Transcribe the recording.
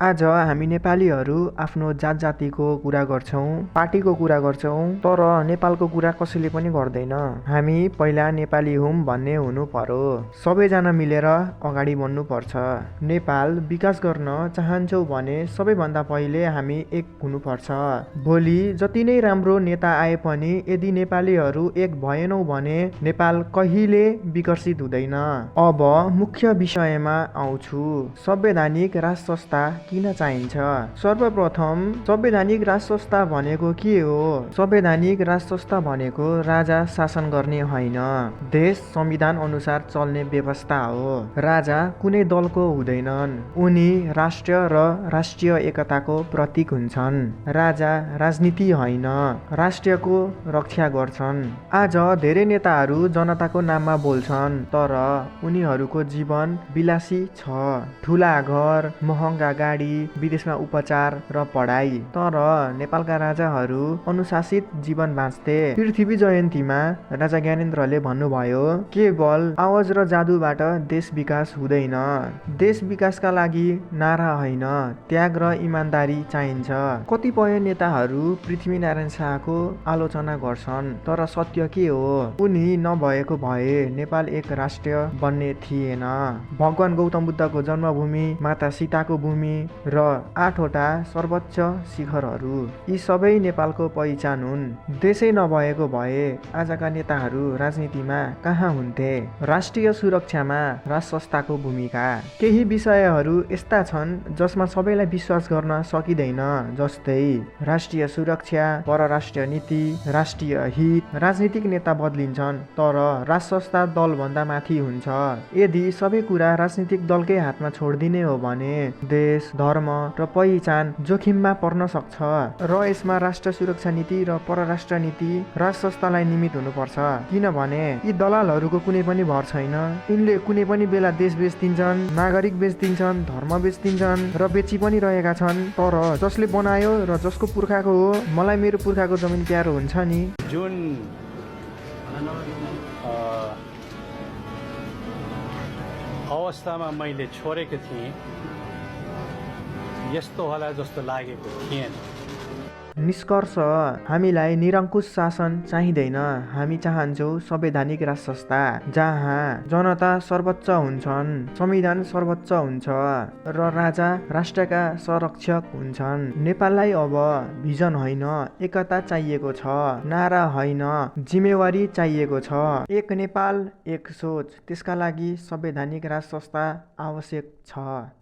आज हामी नेपालीहरू आफ्नो जात जातिको कुरा गर्छौँ, पार्टीको कुरा गर्छौँ, तर नेपालको कुरा कसैले पनि गर्दैन। हामी पहिला नेपाली हौँ भन्ने हुनु पर्यो। सबैजना मिलेर अगाडि बढ्नु पर्छ। नेपाल विकास गर्न चाहन्छौ भने सबैभन्दा पहिले हामी एक हुनुपर्छ। भोलि जति नै राम्रो नेता आए पनि यदि नेपालीहरू एक भएनौँ भने नेपाल कहिले विकसित हुँदैन। अब मुख्य विषयमा आउँछु। संवैधानिक राज संस्था किन चाहिन्छ? सर्वप्रथम संवैधानिक राज संस्था भनेको के हो? संवैधानिक राज संस्था भनेको राजा शासन गर्ने होइन, देश संविधान अनुसार चल्ने व्यवस्था हो। राजा कुनै दलको हुँदैनन्, उनी राष्ट्र र राष्ट्रिय एकताको प्रतीक हुन्छन्। राजा राजनीति होइन, राष्ट्रको रक्षा गर्छन्। आज धेरै नेताहरू जनताको नाममा बोल्छन्, तर उनीहरूको जीवन विलासी छ। ठुला घर, महँगा गाडी, विदेशमा उपचार र पढाइ। तर नेपालका राजाहरू अनुशासित जीवन बाँच्थे। पृथ्वी जयन्तीमा राजा ज्ञानेन्द्रले भन्नुभयो, केवल आवाज र जादुबाट देश विकास हुँदैन। देश विकासका लागि नारा होइन, त्याग र इमान्दारी चाहिन्छ। कतिपय नेताहरू पृथ्वीनारायण शाहको आलोचना गर्छन्, तर सत्य के हो? उनी नभएको भए नेपाल एक राष्ट्र बन्ने थिएन। भगवान गौतम बुद्धको जन्मभूमि, माता सीताको भूमि र 8वटा सर्वोच्च शिखरहरू, यी सबै नेपालको पहिचान हुन्। देशै नभएको भए आजका नेताहरू राजनीतिमा कहाँ हुन्थे? राष्ट्रिय सुरक्षामा राज संस्थाको भूमिका। केही विषयहरू यस्ता छन् जसमा सबैलाई विश्वास गर्न सकिँदैन, जस्तै राष्ट्रिय सुरक्षा, परराष्ट्रिय नीति, राष्ट्रिय हित। राजनीतिक नेता बदलिन्छन्, तर राज संस्था दलभन्दा माथि हुन्छ। यदि सबै कुरा राजनीतिक दलकै हातमा छोडिदिने हो भने देश, धर्म र पहिचान जोखिममा पर्न सक्छ। र यसमा राष्ट्र सुरक्षा नीति र परराष्ट्र नीति राज संस्थालाई निमित हुनुपर्छ, किनभने यी दलालहरूको कुनै पनि भर छैन। यिनले कुनै पनि बेला देश बेच्दिन्छन्, नागरिक बेच्दिन्छन्, धर्म बेच्दिन्छन् र बेची पनि रहेका छन्। तर जसले बनायो र जसको पुर्खाको हो, मलाई मेरो पुर्खाको जमिन प्यारो हुन्छ नि। जुन अवस्थामा मैले छोडेको थिएँ यस्तो होला जस्तो लागेको थिएन। निष्कर्ष, हामीलाई निरङ्कुश शासन चाहिँदैन। हामी चाहन्छौँ संवैधानिक राज संस्था, जहाँ जनता सर्वोच्च हुन्छन्, संविधान सर्वोच्च हुन्छ र राजा राष्ट्रका संरक्षक हुन्छन्। नेपाललाई अब भिजन होइन, एकता चाहिएको छ। नारा होइन, जिम्मेवारी चाहिएको छ। एक नेपाल, एक सोच। त्यसका लागि संवैधानिक राज संस्था आवश्यक छ।